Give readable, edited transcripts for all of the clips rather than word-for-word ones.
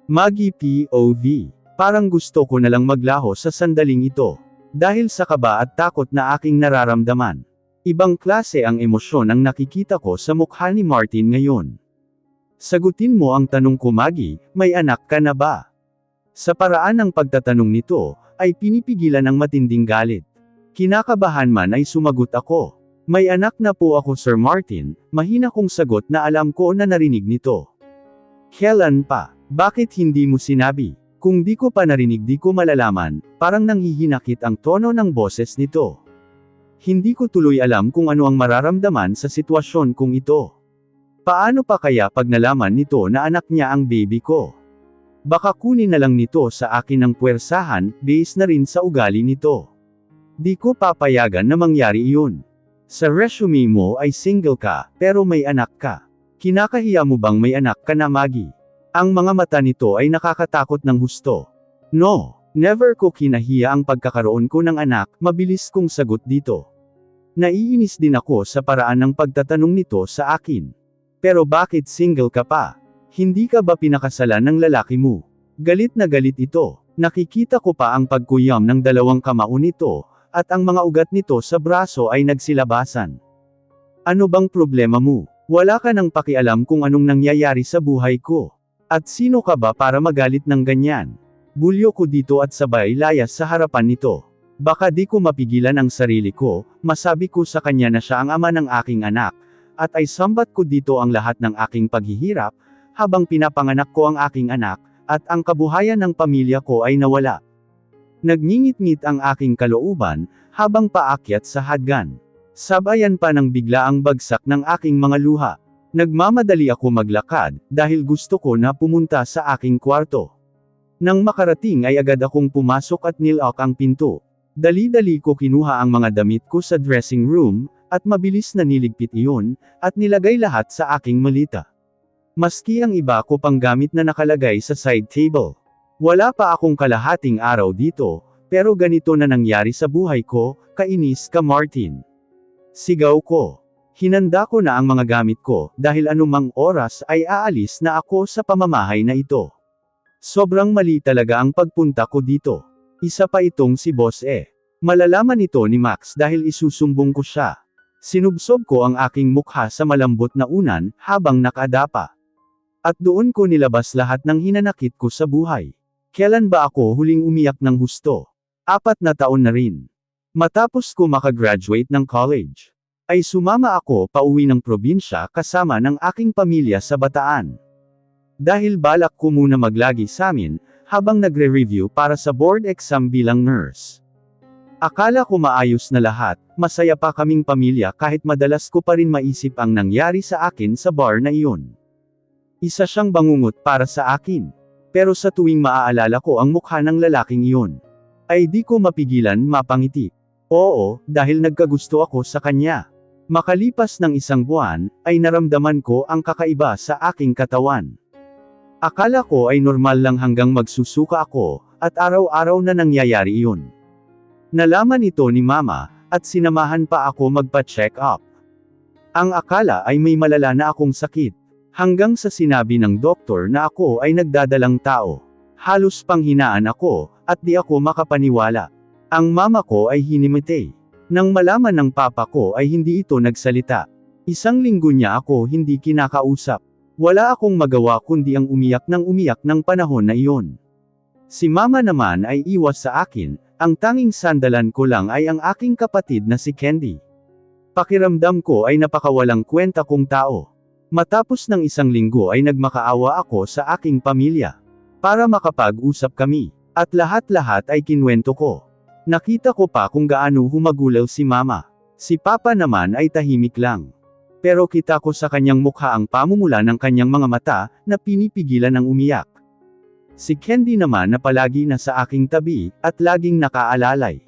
Maggie POV. Parang gusto ko nalang maglaho sa sandaling ito. Dahil sa kaba at takot na aking nararamdaman. Ibang klase ang emosyon ang nakikita ko sa mukha ni Martin ngayon. Sagutin mo ang tanong ko, Maggie, may anak ka na ba? Sa paraan ng pagtatanong nito, ay pinipigilan ng matinding galit. Kinakabahan man ay sumagot ako. May anak na po ako, Sir Martin, mahina kong sagot na alam ko na narinig nito. Kailan pa? Bakit hindi mo sinabi? Kung di ko pa narinig di ko malalaman, parang nanghihinakit ang tono ng boses nito. Hindi ko tuloy alam kung ano ang mararamdaman sa sitwasyon kong ito. Paano pa kaya pag nalaman nito na anak niya ang baby ko? Baka kunin na lang nito sa akin ng puwersahan, based na rin sa ugali nito. Di ko papayagan na mangyari iyon. Sa resume mo ay single ka, pero may anak ka. Kinakahiya mo bang may anak ka na, Maggie? Ang mga mata nito ay nakakatakot ng husto. No, never ko kinahiya ang pagkakaroon ko ng anak, mabilis kong sagot dito. Naiinis din ako sa paraan ng pagtatanong nito sa akin. Pero bakit single ka pa? Hindi ka ba pinakasalan ng lalaki mo? Galit na galit ito. Nakikita ko pa ang pagkuyam ng dalawang kamao nito, at ang mga ugat nito sa braso ay nagsilabasan. Ano bang problema mo? Wala ka nang pakialam kung anong nangyayari sa buhay ko. At sino ka ba para magalit ng ganyan? Bulyo ko dito at sabay layas sa harapan nito. Baka di ko mapigilan ang sarili ko, masabi ko sa kanya na siya ang ama ng aking anak, at ay sambat ko dito ang lahat ng aking paghihirap, habang pinapanganak ko ang aking anak, at ang kabuhayan ng pamilya ko ay nawala. Nagngingit-ngit ang aking kalooban, habang paakyat sa hagdan. Sabayan pa ng biglaang bagsak ng aking mga luha. Nagmamadali ako maglakad, dahil gusto ko na pumunta sa aking kwarto. Nang makarating ay agad akong pumasok at nilock ang pinto. Dali-dali ko kinuha ang mga damit ko sa dressing room, at mabilis na niligpit iyon, at nilagay lahat sa aking malita. Maski ang iba ko pang gamit na nakalagay sa side table. Wala pa akong kalahating araw dito, pero ganito na nangyari sa buhay ko, kainis ka, Martin. Sigaw ko. Hinanda ko na ang mga gamit ko, dahil anumang oras ay aalis na ako sa pamamahay na ito. Sobrang mali talaga ang pagpunta ko dito. Isa pa itong si Boss E. Malalaman ito ni Max dahil isusumbong ko siya. Sinubsob ko ang aking mukha sa malambot na unan, habang nakadapa. At doon ko nilabas lahat ng hinanakit ko sa buhay. Kailan ba ako huling umiyak ng husto? 4 na taon na rin. Matapos ko makagraduate ng college, ay sumama ako pauwi ng probinsya kasama ng aking pamilya sa Bataan. Dahil balak ko muna maglagi sa amin, habang nagre-review para sa board exam bilang nurse. Akala ko maayos na lahat, masaya pa kaming pamilya kahit madalas ko pa rin maisip ang nangyari sa akin sa bar na iyon. Isa siyang bangungot para sa akin. Pero sa tuwing maaalala ko ang mukha ng lalaking iyon, ay di ko mapigilan mapangiti. Oo, dahil nagkagusto ako sa kanya. Makalipas ng 1 buwan, ay naramdaman ko ang kakaiba sa aking katawan. Akala ko ay normal lang hanggang magsusuka ako, at araw-araw na nangyayari iyon. Nalaman ito ni Mama, at sinamahan pa ako magpa-check up. Ang akala ay may malala na akong sakit. Hanggang sa sinabi ng doktor na ako ay nagdadalang tao. Halos panghinaan ako, at di ako makapaniwala. Ang mama ko ay hinimite. Nang malaman ng papa ko ay hindi ito nagsalita. 1 linggo niya ako hindi kinakausap. Wala akong magawa kundi ang umiyak ng panahon na iyon. Si mama naman ay iwas sa akin, ang tanging sandalan ko lang ay ang aking kapatid na si Candy. Pakiramdam ko ay napakawalang kwenta kong tao. Matapos ng 1 linggo ay nagmakaawa ako sa aking pamilya. Para makapag-usap kami. At lahat-lahat ay kinwento ko. Nakita ko pa kung gaano humagulaw si mama. Si papa naman ay tahimik lang. Pero kita ko sa kanyang mukha ang pamumula ng kanyang mga mata, na pinipigilan ng umiyak. Si Candy naman na palagi na sa aking tabi, at laging nakaalalay.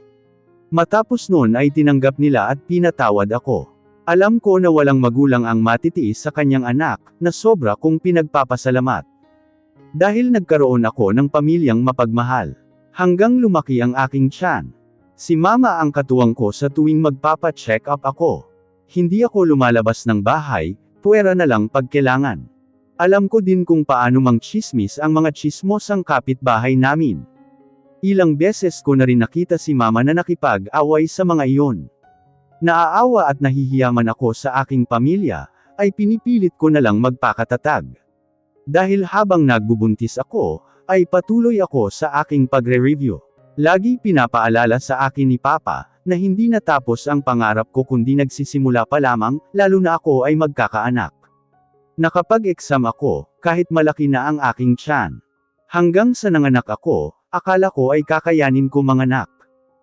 Matapos noon ay tinanggap nila at pinatawad ako. Alam ko na walang magulang ang matitiis sa kanyang anak, na sobra kong pinagpapasalamat. Dahil nagkaroon ako ng pamilyang mapagmahal. Hanggang lumaki ang aking tiyan. Si mama ang katuwang ko sa tuwing magpapa-check up ako. Hindi ako lumalabas ng bahay, puwera na lang pag kailangan. Alam ko din kung paano mangchismis ang mga chismosang kapitbahay namin. Ilang beses ko na rin nakita si mama na nakipag-away sa mga iyon. Naaawa at nahihiyaman ako sa aking pamilya, ay pinipilit ko na lang magpakatatag. Dahil habang nagbubuntis ako, ay patuloy ako sa aking pagre-review. Lagi pinapaalala sa akin ni Papa, na hindi natapos ang pangarap ko kundi nagsisimula pa lamang, lalo na ako ay magkakaanak. Nakapag-exam ako, kahit malaki na ang aking tiyan. Hanggang sa nanganak ako, akala ko ay kakayanin ko manganak.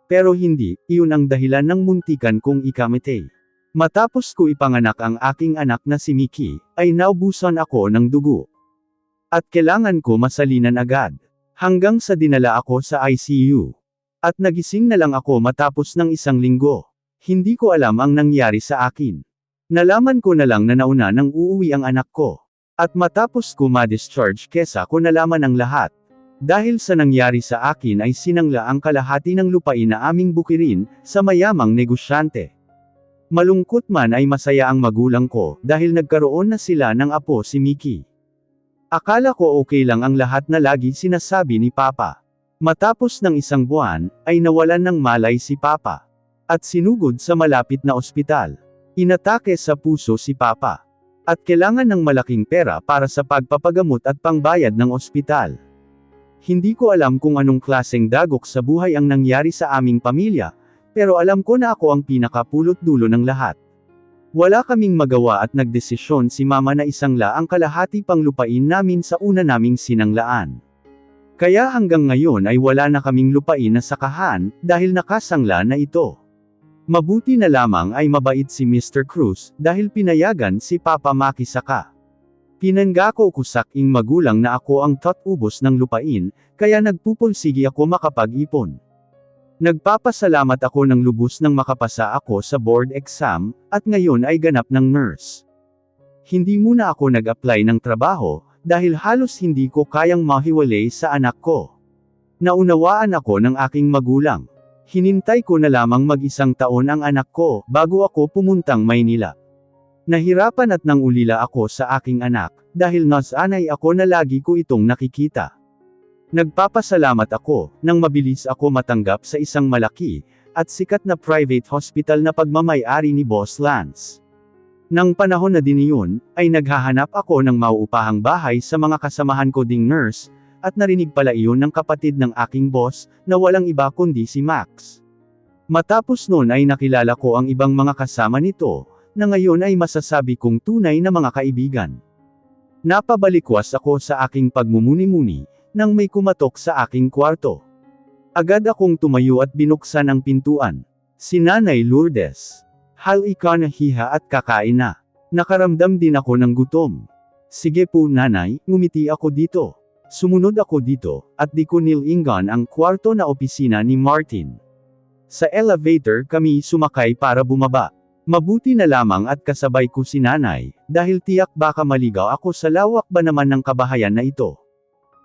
Pero hindi, iyon ang dahilan ng muntikan kong ikamete. Matapos ko ipanganak ang aking anak na si Mickey, ay naubusan ako ng dugo. At kailangan ko masalinan agad. Hanggang sa dinala ako sa ICU. At nagising na lang ako matapos ng 1 linggo. Hindi ko alam ang nangyari sa akin. Nalaman ko na lang na nauna nang uuwi ang anak ko. At matapos ko ma-discharge kesa ko nalaman ang lahat. Dahil sa nangyari sa akin ay sinangla ang kalahati ng lupain na aming bukirin, sa mayamang negosyante. Malungkot man ay masaya ang magulang ko, dahil nagkaroon na sila ng apo si Mickey. Akala ko okay lang ang lahat na lagi sinasabi ni Papa. Matapos ng 1 buwan, ay nawalan ng malay si Papa. At sinugod sa malapit na ospital. Inatake sa puso si Papa. At kailangan ng malaking pera para sa pagpapagamot at pangbayad ng ospital. Hindi ko alam kung anong klaseng dagok sa buhay ang nangyari sa aming pamilya, pero alam ko na ako ang pinakapulot dulo ng lahat. Wala kaming magawa at nagdesisyon si Mama na isangla ang kalahati pang lupain namin sa una naming sinanglaan. Kaya hanggang ngayon ay wala na kaming lupain na sakahan, dahil nakasangla na ito. Mabuti na lamang ay mabait si Mr. Cruz, dahil pinayagan si Papa makisaka. Pinanggako ko sa aking magulang na ako ang tatubos ng lupain, kaya nagpupulsigi ako makapag-ipon. Nagpapasalamat ako ng lubos nang makapasa ako sa board exam, at ngayon ay ganap ng nurse. Hindi muna ako nag-apply ng trabaho, dahil halos hindi ko kayang mahiwalay sa anak ko. Naunawaan ako ng aking magulang. Hinintay ko na lamang mag-1 taon ang anak ko, bago ako pumuntang Maynila. Nahirapan at nangulila ako sa aking anak, dahil nasanay ako na lagi ko itong nakikita. Nagpapasalamat ako, nang mabilis ako matanggap sa isang malaki, at sikat na private hospital na pagmamay-ari ni Boss Lance. Nang panahon na din iyon, ay naghahanap ako ng mauupahang bahay sa mga kasamahan ko ding nurse, at narinig pala iyon ng kapatid ng aking boss, na walang iba kundi si Max. Matapos noon ay nakilala ko ang ibang mga kasama nito, na ngayon ay masasabi kong tunay na mga kaibigan. Napabalikwas ako sa aking pagmumuni-muni, nang may kumatok sa aking kwarto. Agad akong tumayo at binuksan ang pintuan. Si Nanay Lourdes. Hal ika na hiha at kakain na. Nakaramdam din ako ng gutom. Sige po nanay, ngumiti ako dito. Sumunod ako dito, at di ko nilingan ang kwarto na opisina ni Martin. Sa elevator kami sumakay para bumaba. Mabuti na lamang at kasabay ko si nanay, dahil tiyak baka maligaw ako sa lawak ba naman ng kabahayan na ito.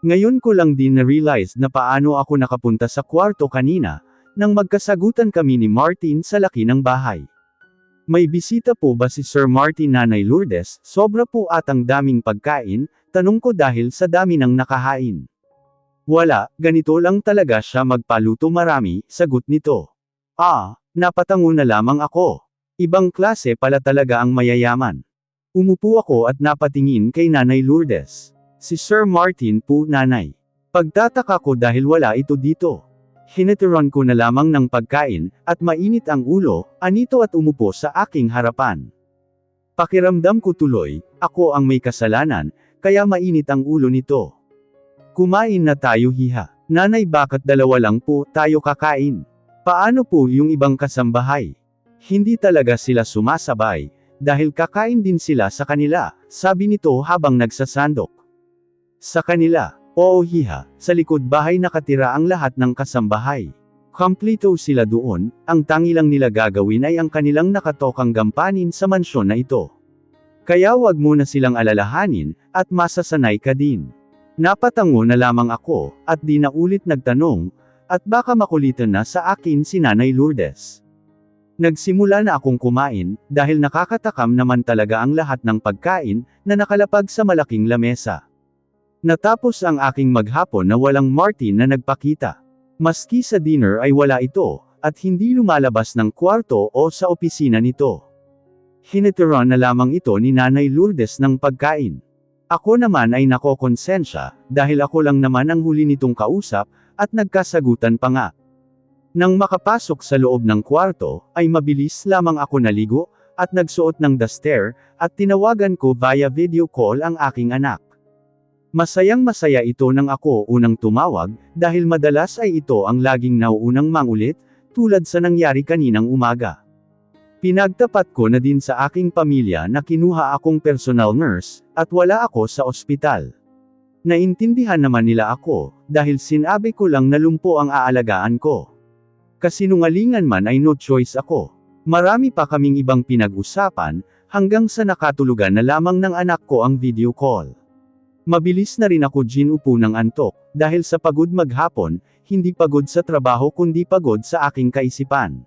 Ngayon ko lang din na-realize na paano ako nakapunta sa kwarto kanina, nang magkasagutan kami ni Martin sa laki ng bahay. May bisita po ba si Sir Martin Nanay Lourdes? Sobra po atang daming pagkain, tanong ko dahil sa dami ng nakahain. Wala, ganito lang talaga siya magpaluto marami, sagot nito. Napatango na lamang ako. Ibang klase pala talaga ang mayayaman. Umupo ako at napatingin kay Nanay Lourdes. Si Sir Martin po nanay. Pagtataka ko dahil wala ito dito. Hinatiran ko na lamang ng pagkain, at mainit ang ulo, anito at umupo sa aking harapan. Pakiramdam ko tuloy, ako ang may kasalanan, kaya mainit ang ulo nito. Kumain na tayo hiha. Nanay bakit 2 lang po tayo kakain? Paano po yung ibang kasambahay? Hindi talaga sila sumasabay, dahil kakain din sila sa kanila, sabi nito habang nagsasandok. Sa kanila. Oo hiha, sa likod bahay nakatira ang lahat ng kasambahay. Kompleto sila doon, ang tangi lang nila gagawin ay ang kanilang nakatokang gampanin sa mansyon na ito. Kaya wag mo na silang alalahanin, at masasanay ka din. Napatango na lamang ako, at di na ulit nagtanong, at baka makulitan na sa akin si Nanay Lourdes. Nagsimula na akong kumain, dahil nakakatakam naman talaga ang lahat ng pagkain, na nakalapag sa malaking lamesa. Natapos ang aking maghapon na walang Martin na nagpakita. Maski sa dinner ay wala ito, at hindi lumalabas ng kwarto o sa opisina nito. Hinitiran na lamang ito ni Nanay Lourdes ng pagkain. Ako naman ay nakokonsensya, dahil ako lang naman ang huli nitong kausap, at nagkasagutan pa nga. Nang makapasok sa loob ng kwarto, ay mabilis lamang ako naligo, at nagsuot ng duster, at tinawagan ko via video call ang aking anak. Masayang-masaya ito nang ako unang tumawag, dahil madalas ay ito ang laging nauunang mangulit, tulad sa nangyari kaninang umaga. Pinagtapat ko na din sa aking pamilya na kinuha akong personal nurse, at wala ako sa ospital. Naintindihan naman nila ako, dahil sinabi ko lang na lumpo ang aalagaan ko. Kasinungalingan man ay no choice ako. Marami pa kaming ibang pinag-usapan, hanggang sa nakatulugan na lamang ng anak ko ang video call. Mabilis na rin ako ginupo ng antok, dahil sa pagod maghapon, hindi pagod sa trabaho kundi pagod sa aking kaisipan.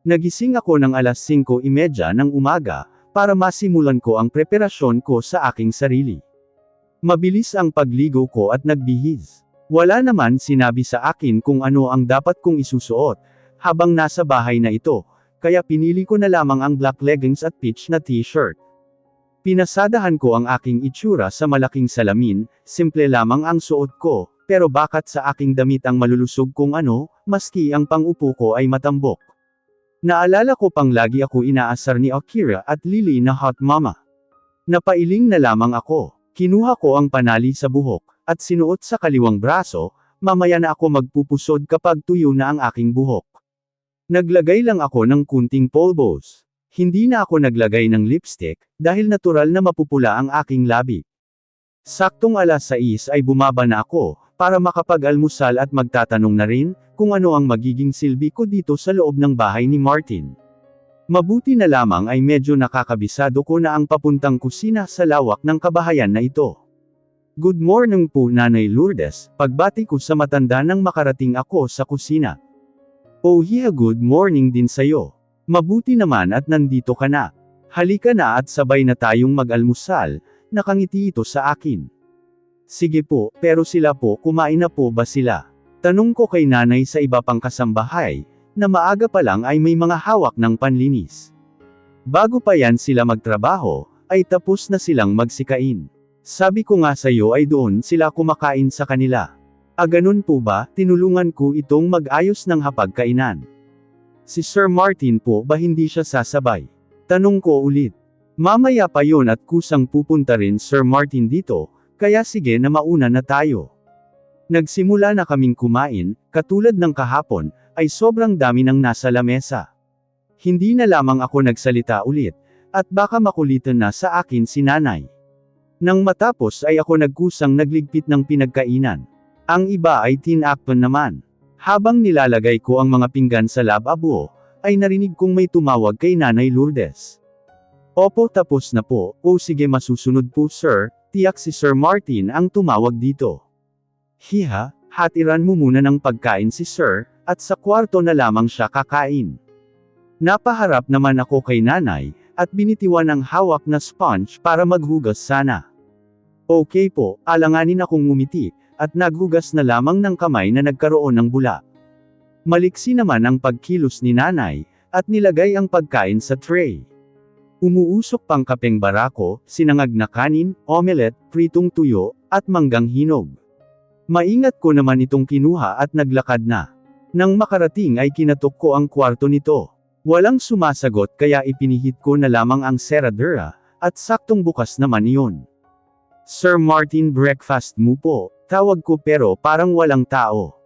Nagising ako ng alas 5:30 ng umaga, para masimulan ko ang preparasyon ko sa aking sarili. Mabilis ang pagligo ko at nagbihis. Wala naman sinabi sa akin kung ano ang dapat kong isusuot, habang nasa bahay na ito, kaya pinili ko na lamang ang black leggings at peach na t-shirt. Pinasadahan ko ang aking itsura sa malaking salamin, simple lamang ang suot ko, pero bakat sa aking damit ang malulusog kung ano, maski ang pang-upo ko ay matambok. Naalala ko pang lagi ako inaasar ni Akira at Lily na hot mama. Napailing na lamang ako, kinuha ko ang panali sa buhok, at sinuot sa kaliwang braso, mamaya na ako magpupusod kapag tuyo na ang aking buhok. Naglagay lang ako ng kunting polvos. Hindi na ako naglagay ng lipstick, dahil natural na mapupula ang aking labi. Saktong alas 6 ay bumaba na ako, para makapag-almusal at magtatanong na rin, kung ano ang magiging silbi ko dito sa loob ng bahay ni Martin. Mabuti na lamang ay medyo nakakabisado ko na ang papuntang kusina sa lawak ng kabahayan na ito. Good morning po Nanay Lourdes, pagbati ko sa matanda nang makarating ako sa kusina. Oh yeah, good morning din sayo. Mabuti naman at nandito ka na. Halika na at sabay na tayong mag-almusal, nakangiti ito sa akin. Sige po, pero sila po, kumain na po ba sila? Tanong ko kay nanay sa iba pang kasambahay, na maaga pa lang ay may mga hawak ng panlinis. Bago pa yan sila magtrabaho, ay tapos na silang magsikain. Sabi ko nga sa'yo ay doon sila kumakain sa kanila. Ganun po ba, tinulungan ko itong mag-ayos ng hapagkainan. Si Sir Martin po ba hindi siya sasabay? Tanong ko ulit. Mamaya pa yon at kusang pupunta rin Sir Martin dito, kaya sige na mauna na tayo. Nagsimula na kaming kumain, katulad ng kahapon, ay sobrang dami ng nasa lamesa. Hindi na lamang ako nagsalita ulit, at baka makulitan na sa akin si nanay. Nang matapos ay ako nagkusang nagligpit ng pinagkainan. Ang iba ay tinakpan naman. Habang nilalagay ko ang mga pinggan sa lababo, ay narinig kong may tumawag kay Nanay Lourdes. Opo tapos na po, o sige masusunod po sir, tiyak si Sir Martin ang tumawag dito. Hiha, hatiran mo muna ng pagkain si sir, at sa kwarto na lamang siya kakain. Napaharap naman ako kay nanay, at binitiwan ang hawak na sponge para maghugas sana. Okay po, alanganin akong ngumiti, at naghugas na lamang ng kamay na nagkaroon ng bula. Maliksi naman ang pagkilos ni nanay, at nilagay ang pagkain sa tray. Umuusok pang kapeng barako, sinangag na kanin, omelette, pritong tuyo, at manggang hinog. Maingat ko naman itong kinuha at naglakad na. Nang makarating ay kinatok ko ang kwarto nito. Walang sumasagot kaya ipinihit ko na lamang ang seradura, at saktong bukas naman iyon. Sir Martin, breakfast mo po, tawag ko pero parang walang tao.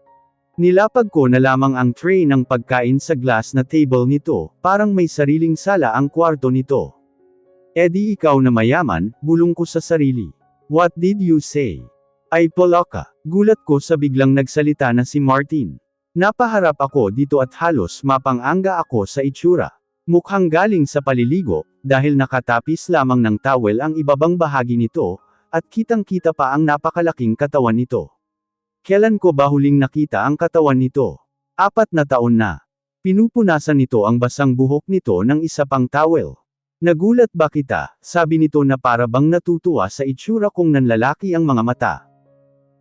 Nilapag ko na lamang ang tray ng pagkain sa glass na table nito, parang may sariling sala ang kwarto nito. Edi ikaw na mayaman, bulong ko sa sarili. What did you say? Ay poloka, gulat ko sa biglang nagsalita na si Martin. Napaharap ako dito at halos mapang-anga ako sa itsura. Mukhang galing sa paliligo, dahil nakatapis lamang ng towel ang ibabang bahagi nito, at kitang-kita pa ang napakalaking katawan nito. Kailan ko ba huling nakita ang katawan nito? 4 na taon na. Pinupunasan nito ang basang buhok nito ng isa pang towel. Nagulat ba kita, sabi nito na para bang natutuwa sa itsura kong nanlalaki ang mga mata.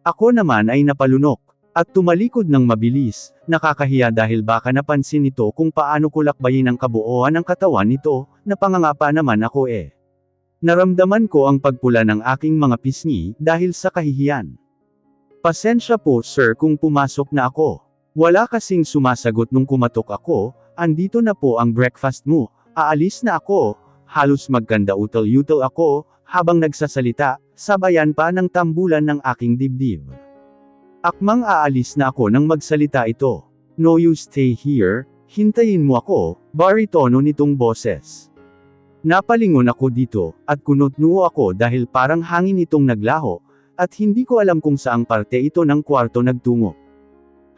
Ako naman ay napalunok, at tumalikod ng mabilis, nakakahiya dahil baka napansin nito kung paano ko lakbayin ang kabuuan ng katawan nito, napangangapa naman ako eh. Naramdaman ko ang pagpula ng aking mga pisngi, dahil sa kahihiyan. Pasensya po sir kung pumasok na ako. Wala kasing sumasagot nung kumatok ako, andito na po ang breakfast mo, aalis na ako, halos magkanda utal-utal ako, habang nagsasalita, sabayan pa ng tambulan ng aking dibdib. Akmang aalis na ako nang magsalita ito. No you stay here, hintayin mo ako, baritono nitong boses. Napalingon ako dito, at kunot-noo ako dahil parang hangin itong naglaho, at hindi ko alam kung saang parte ito ng kwarto nagtungo.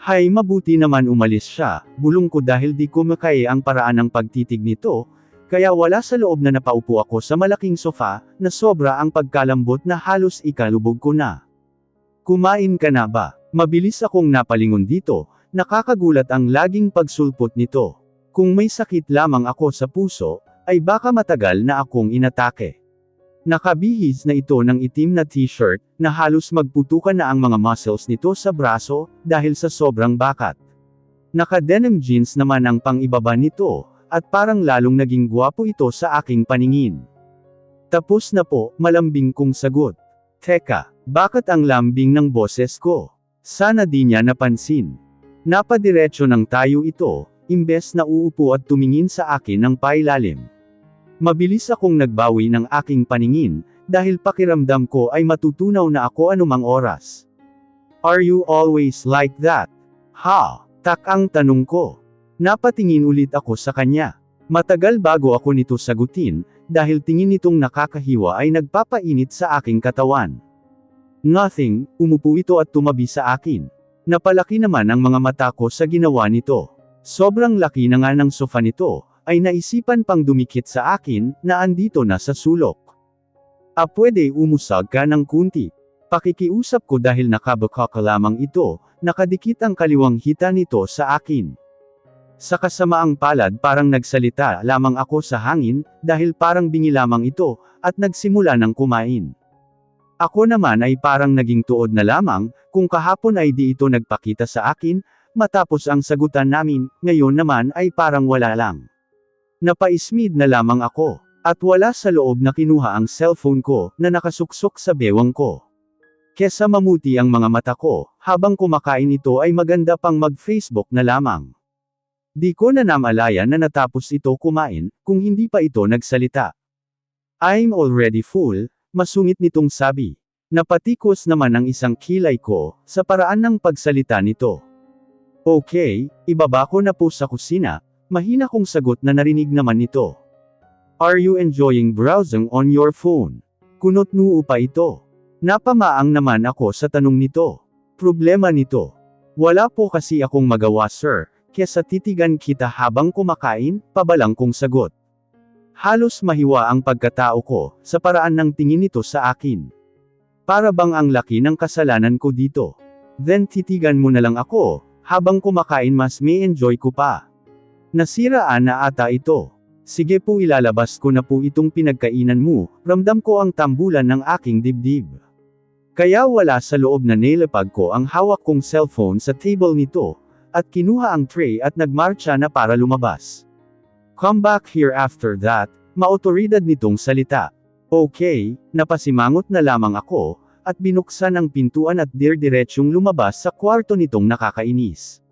Hay mabuti naman umalis siya, bulong ko dahil di ko makaya ang paraan ng pagtitig nito, kaya wala sa loob na napaupo ako sa malaking sofa, na sobra ang pagkalambot na halos ikalubog ko na. Kumain ka na ba? Mabilis akong napalingon dito, nakakagulat ang laging pagsulpot nito. Kung may sakit lamang ako sa puso, ay baka matagal na akong inatake. Nakabihis na ito ng itim na t-shirt, na halos magputukan na ang mga muscles nito sa braso, dahil sa sobrang bakat. Naka-denim jeans naman ang pang-ibaba nito, at parang lalong naging gwapo ito sa aking paningin. Tapos na po, malambing kong sagot. Teka, bakit ang lambing ng boses ko? Sana di niya napansin. Napadiretso ng tayo ito, imbes na uupo at tumingin sa akin ng pailalim. Mabilis akong nagbawi ng aking paningin, dahil pakiramdam ko ay matutunaw na ako anumang oras. Are you always like that? Ha? Tak ang tanong ko. Napatingin ulit ako sa kanya. Matagal bago ako nito sagutin, dahil tingin nitong nakakahiwa ay nagpapainit sa aking katawan. Nothing, umupo ito at tumabi sa akin. Napalaki naman ang mga mata ko sa ginawa nito. Sobrang laki na nga ng sofa nito, ay naisipan pang dumikit sa akin, na andito na sa sulok. Pwede umusag ka ng kunti. Pakikiusap ko dahil nakabaka ka lamang ito, nakadikit ang kaliwang hita nito sa akin. Sa kasamaang palad parang nagsalita lamang ako sa hangin, dahil parang bingi lamang ito, at nagsimula ng kumain. Ako naman ay parang naging tuod na lamang, kung kahapon ay di ito nagpakita sa akin, matapos ang sagutan namin, ngayon naman ay parang wala lang. Napaismid na lamang ako, at wala sa loob na kinuha ang cellphone ko, na nakasuksok sa bewang ko. Kesa mamuti ang mga mata ko, habang kumakain ito ay maganda pang mag-Facebook na lamang. Di ko na namalaya na natapos ito kumain, kung hindi pa ito nagsalita. I'm already full, masungit nitong sabi. Napatikos naman ang isang kilay ko, sa paraan ng pagsalita nito. Okay, ibaba ko na po sa kusina, mahina kong sagot na narinig naman nito. Are you enjoying browsing on your phone? Kunot-noo pa ito. Napamaang naman ako sa tanong nito. Problema nito. Wala po kasi akong magawa sir, kesa titigan kita habang kumakain, pabalang kong sagot. Halos mahiwa ang pagkatao ko, sa paraan ng tingin nito sa akin. Para bang ang laki ng kasalanan ko dito. Then titigan mo na lang ako, habang kumakain mas may enjoy ko pa. Nasiraan na ata ito. Sige po ilalabas ko na po itong pinagkainan mo, ramdam ko ang tambulan ng aking dibdib. Kaya wala sa loob na nilapag ko ang hawak kong cellphone sa table nito, at kinuha ang tray at nagmarcha na para lumabas. Come back here after that, maotoridad nitong salita. Okay, napasimangot na lamang ako, at binuksan ang pintuan at dirdiretsong lumabas sa kwarto nitong nakakainis.